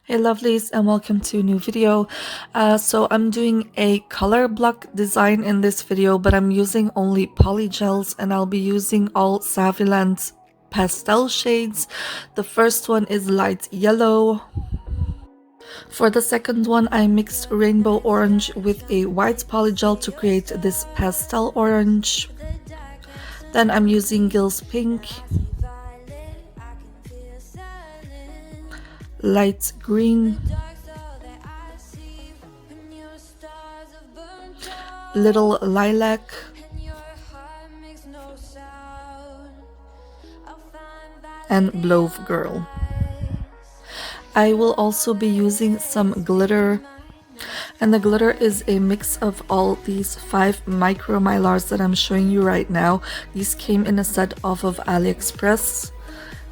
Hey lovelies, and welcome to a new video. So I'm doing a color block design in this video, but I'm using only polygels, and I'll be using all Saviland pastel shades. The first one is light yellow. For the second one, I mixed rainbow orange with a white polygel to create this pastel orange. Then I'm using Gills pink, light green, little lilac, and Blove Girl. I will also be using some glitter, and the glitter is a mix of all these 5 micro mylars that I'm showing you right now. These came in a set off of AliExpress,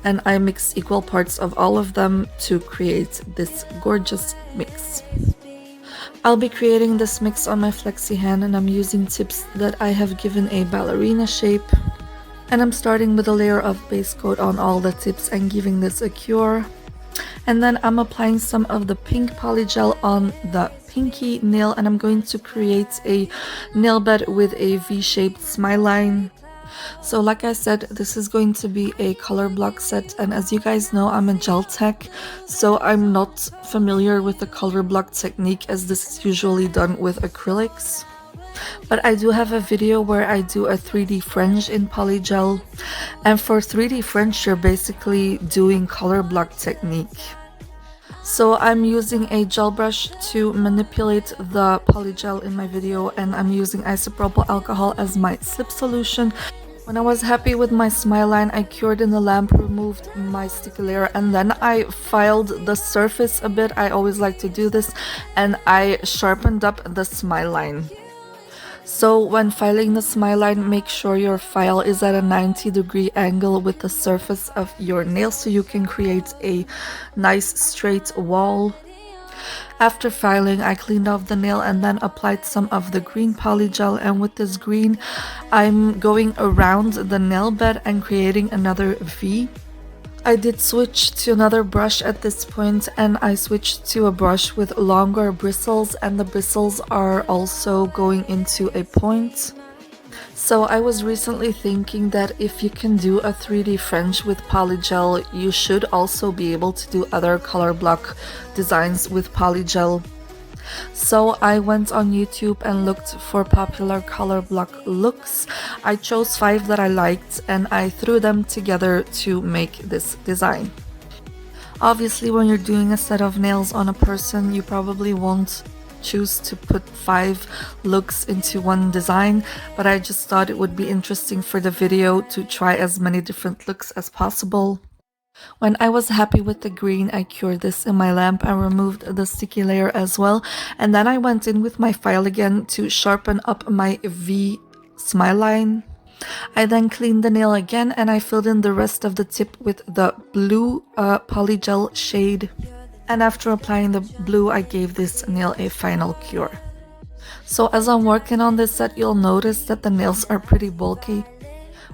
and I mixed equal parts of all of them to create this gorgeous mix. I'll be creating this mix on my flexi hand, and I'm using tips that I have given a ballerina shape. And I'm starting with a layer of base coat on all the tips and giving this a cure. And then I'm applying some of the pink polygel on the pinky nail, and I'm going to create a nail bed with a V-shaped smile line. So like I said, this is going to be a color block set, and as you guys know, I'm a gel tech, so I'm not familiar with the color block technique as this is usually done with acrylics. But I do have a video where I do a 3D French in polygel, and for 3D French you're basically doing color block technique. So I'm using a gel brush to manipulate the polygel in my video, and I'm using isopropyl alcohol as my slip solution. When I was happy with my smile line, I cured in the lamp, removed my sticky layer, and then I filed the surface a bit. I always like to do this, and I sharpened up the smile line. So when filing the smile line, make sure your file is at a 90-degree angle with the surface of your nail so you can create a nice straight wall. After filing, I cleaned off the nail and then applied some of the green polygel, and with this green I'm going around the nail bed and creating another V. I did switch to another brush at this point, and I switched to a brush with longer bristles, and the bristles are also going into a point. So I was recently thinking that if you can do a 3D French with polygel, you should also be able to do other color block designs with polygel. So I went on YouTube and looked for popular color block looks. I chose 5 that I liked, and I threw them together to make this design. Obviously, when you're doing a set of nails on a person, you probably won't choose to put 5 looks into one design, but I just thought it would be interesting for the video to try as many different looks as possible. When I was happy with the green, I cured this in my lamp and removed the sticky layer as well, and then I went in with my file again to sharpen up my V smile line. I then cleaned the nail again, and I filled in the rest of the tip with the blue polygel shade, and after applying the blue I gave this nail a final cure. So as I'm working on this set, you'll notice that the nails are pretty bulky.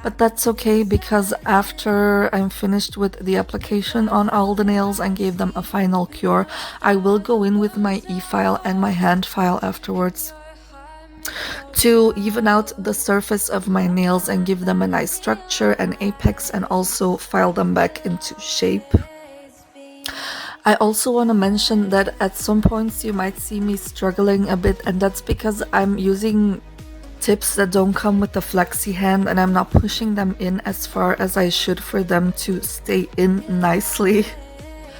But that's okay, because after I'm finished with the application on all the nails and gave them a final cure, I will go in with my e-file and my hand file afterwards to even out the surface of my nails and give them a nice structure and apex, and also file them back into shape. I also want to mention that at some points you might see me struggling a bit, and that's because I'm using tips that don't come with the flexi hand, and I'm not pushing them in as far as I should for them to stay in nicely.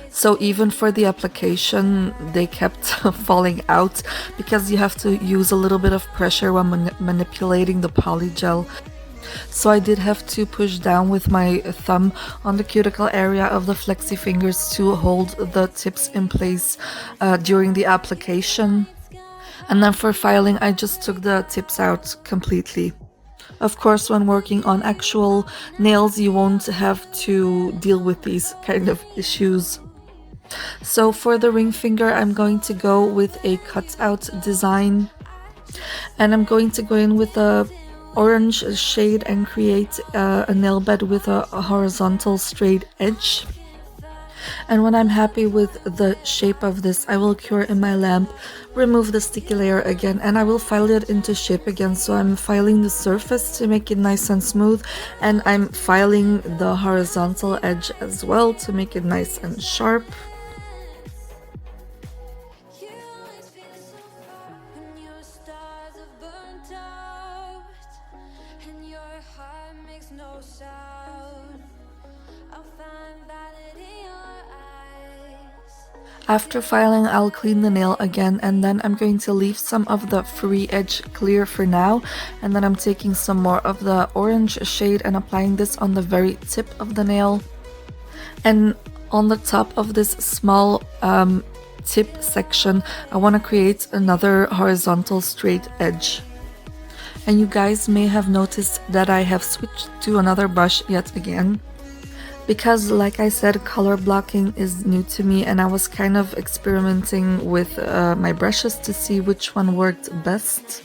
So even for the application, they kept falling out because you have to use a little bit of pressure when manipulating the polygel. So I did have to push down with my thumb on the cuticle area of the flexi fingers to hold the tips in place during the application. And then for filing, I just took the tips out completely. Of course, when working on actual nails, you won't have to deal with these kind of issues. So for the ring finger, I'm going to go with a cutout design, and I'm going to go in with a orange shade and create a nail bed with a horizontal straight edge. And when I'm happy with the shape of this, I will cure in my lamp, remove the sticky layer again, and I will file it into shape again. So I'm filing the surface to make it nice and smooth, and I'm filing the horizontal edge as well to make it nice and sharp. After filing, I'll clean the nail again, and then I'm going to leave some of the free edge clear for now, and then I'm taking some more of the orange shade and applying this on the very tip of the nail. And on the top of this small tip section, I want to create another horizontal straight edge. And you guys may have noticed that I have switched to another brush yet again, because like I said, color blocking is new to me, and I was kind of experimenting with my brushes to see which one worked best.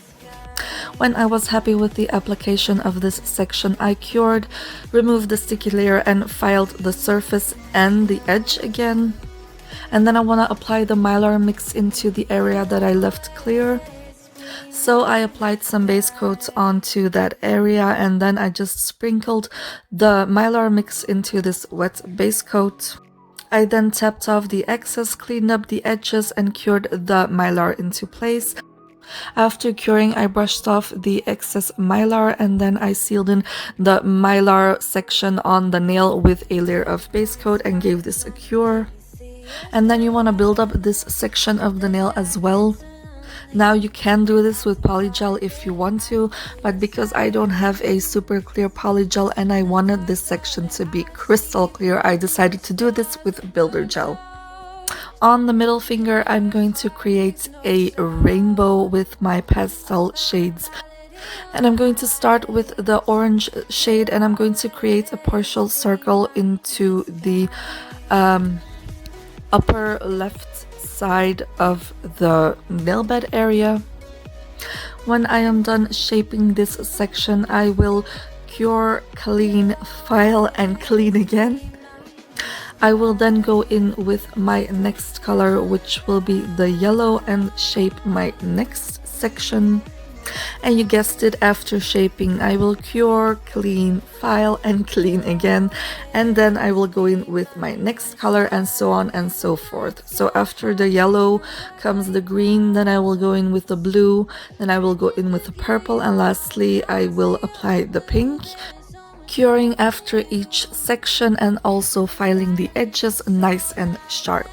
When I was happy with the application of this section, I cured, removed the sticky layer, and filed the surface and the edge again. And then I want to apply the Mylar mix into the area that I left clear. So I applied some base coat onto that area, and then I just sprinkled the Mylar mix into this wet base coat. I then tapped off the excess, cleaned up the edges, and cured the Mylar into place. After curing, I brushed off the excess Mylar, and then I sealed in the Mylar section on the nail with a layer of base coat and gave this a cure. And then you want to build up this section of the nail as well. Now you can do this with polygel if you want to, but because I don't have a super clear polygel and I wanted this section to be crystal clear, I decided to do this with builder gel. On the middle finger, I'm going to create a rainbow with my pastel shades. And I'm going to start with the orange shade, and I'm going to create a partial circle into the upper left side of the nail bed area. When I am done shaping this section, I will cure, clean, file, and clean again. I will then go in with my next color, which will be the yellow, and shape my next section. And you guessed it, after shaping, I will cure, clean, file, and clean again, and then I will go in with my next color, and so on and so forth. So after the yellow comes the green, then I will go in with the blue, then I will go in with the purple, and lastly I will apply the pink, curing after each section and also filing the edges nice and sharp.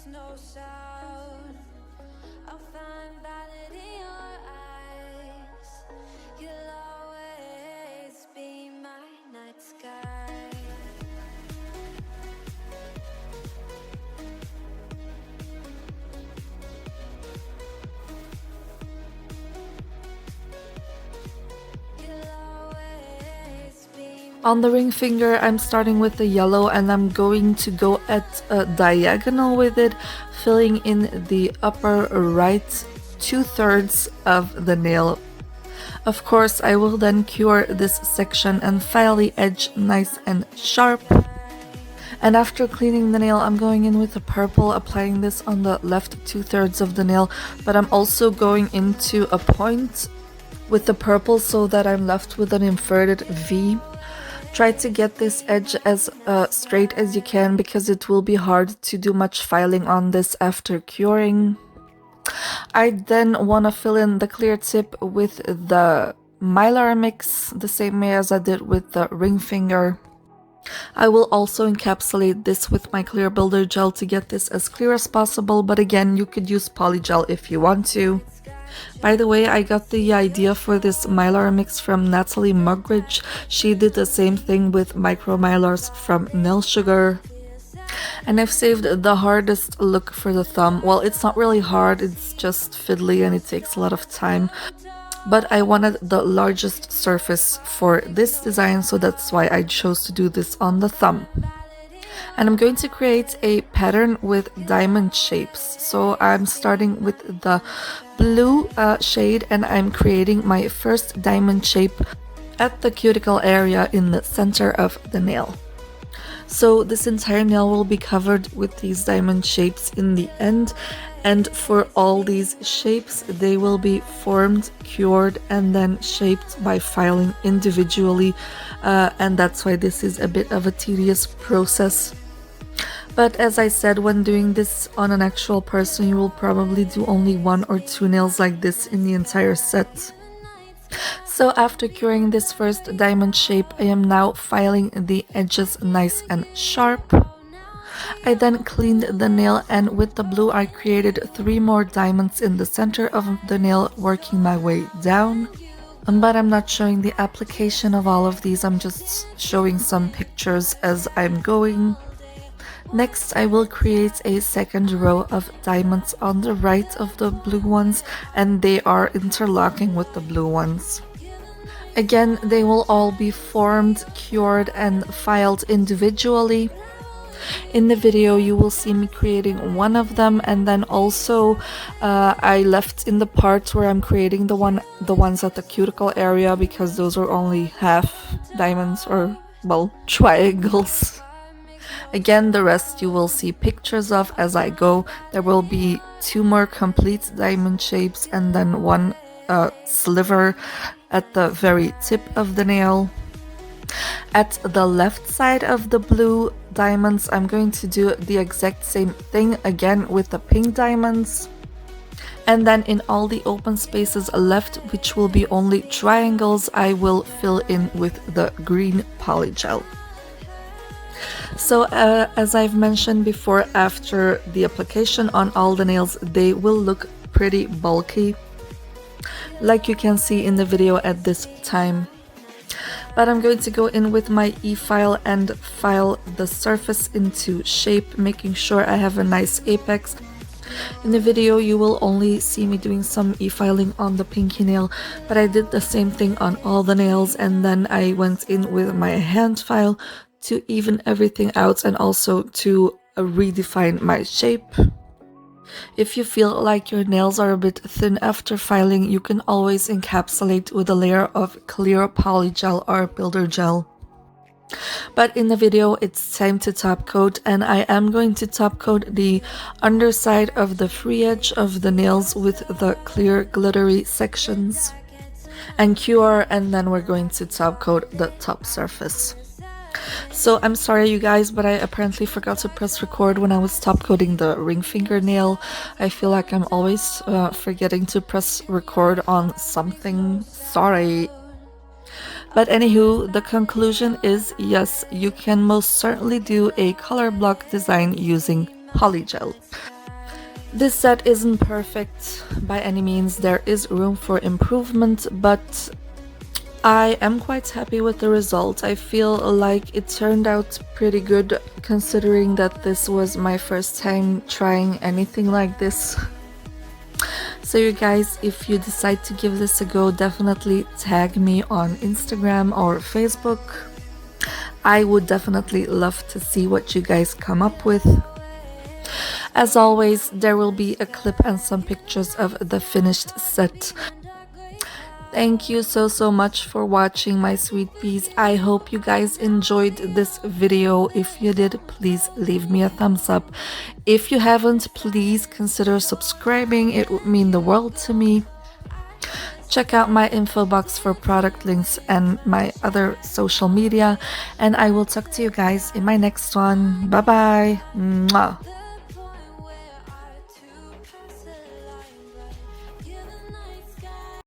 No sound. I'll find valid in your eyes. You'll always be my night sky. On the ring finger, I'm starting with the yellow, and I'm going to go at a diagonal with it, filling in the upper right 2/3 of the nail. Of course, I will then cure this section and file the edge nice and sharp. And after cleaning the nail, I'm going in with the purple, applying this on the left 2/3 of the nail, but I'm also going into a point with the purple so that I'm left with an inverted V. Try to get this edge as straight as you can, because it will be hard to do much filing on this after curing. I then want to fill in the clear tip with the Mylar mix, the same way as I did with the ring finger. I will also encapsulate this with my clear builder gel to get this as clear as possible, but again, you could use polygel if you want to. By the way, I got the idea for this mylar mix from Natalie Mugridge. She did the same thing with micro mylars from Nail Sugar. And I've saved the hardest look for the thumb. Well, it's not really hard, it's just fiddly and it takes a lot of time. But I wanted the largest surface for this design, so that's why I chose to do this on the thumb. And I'm going to create a pattern with diamond shapes. So I'm starting with the blue shade and I'm creating my first diamond shape at the cuticle area in the center of the nail. So this entire nail will be covered with these diamond shapes in the end, and for all these shapes they will be formed, cured, and then shaped by filing individually, and that's why this is a bit of a tedious process. But as I said, when doing this on an actual person, you will probably do only 1 or 2 nails like this in the entire set. So after curing this first diamond shape, I am now filing the edges nice and sharp. I then cleaned the nail, and with the blue I created 3 more diamonds in the center of the nail, working my way down. But I'm not showing the application of all of these, I'm just showing some pictures as I'm going. Next, I will create a second row of diamonds on the right of the blue ones, and they are interlocking with the blue ones. Again, they will all be formed, cured, and filed individually. In the video, you will see me creating one of them, and then also I left in the part where I'm creating the ones at the cuticle area, because those are only half diamonds, or well, triangles. Again, the rest you will see pictures of as I go. There will be 2 more complete diamond shapes and then 1 sliver at the very tip of the nail. At the left side of the blue diamonds, I'm going to do the exact same thing again with the pink diamonds. And then in all the open spaces left, which will be only triangles, I will fill in with the green polygel. So as I've mentioned before, after the application on all the nails, they will look pretty bulky, like you can see in the video at this time. But I'm going to go in with my e-file and file the surface into shape, making sure I have a nice apex. In the video you will only see me doing some e-filing on the pinky nail, but I did the same thing on all the nails, and then I went in with my hand file to even everything out and also to redefine my shape. If you feel like your nails are a bit thin after filing, you can always encapsulate with a layer of clear polygel or builder gel. But in the video it's time to top coat, and I am going to top coat the underside of the free edge of the nails with the clear glittery sections and cure, and then we're going to top coat the top surface. So I'm sorry you guys, but I apparently forgot to press record when I was top coating the ring finger nail. I feel like I'm always forgetting to press record on something. Sorry. But anywho, the conclusion is yes, you can most certainly do a color block design using polygel. This set isn't perfect by any means, there is room for improvement, but I am quite happy with the result. I feel like it turned out pretty good, considering that this was my first time trying anything like this. So you guys, if you decide to give this a go, definitely tag me on Instagram or Facebook. I would definitely love to see what you guys come up with. As always, there will be a clip and some pictures of the finished set. Thank you so much for watching, my sweet peas. I hope you guys enjoyed this video. If you did, please leave me a thumbs up. If you haven't, please consider subscribing. It would mean the world to me. Check out my info box for product links and my other social media, and I will talk to you guys in my next one. Bye bye. Mwah.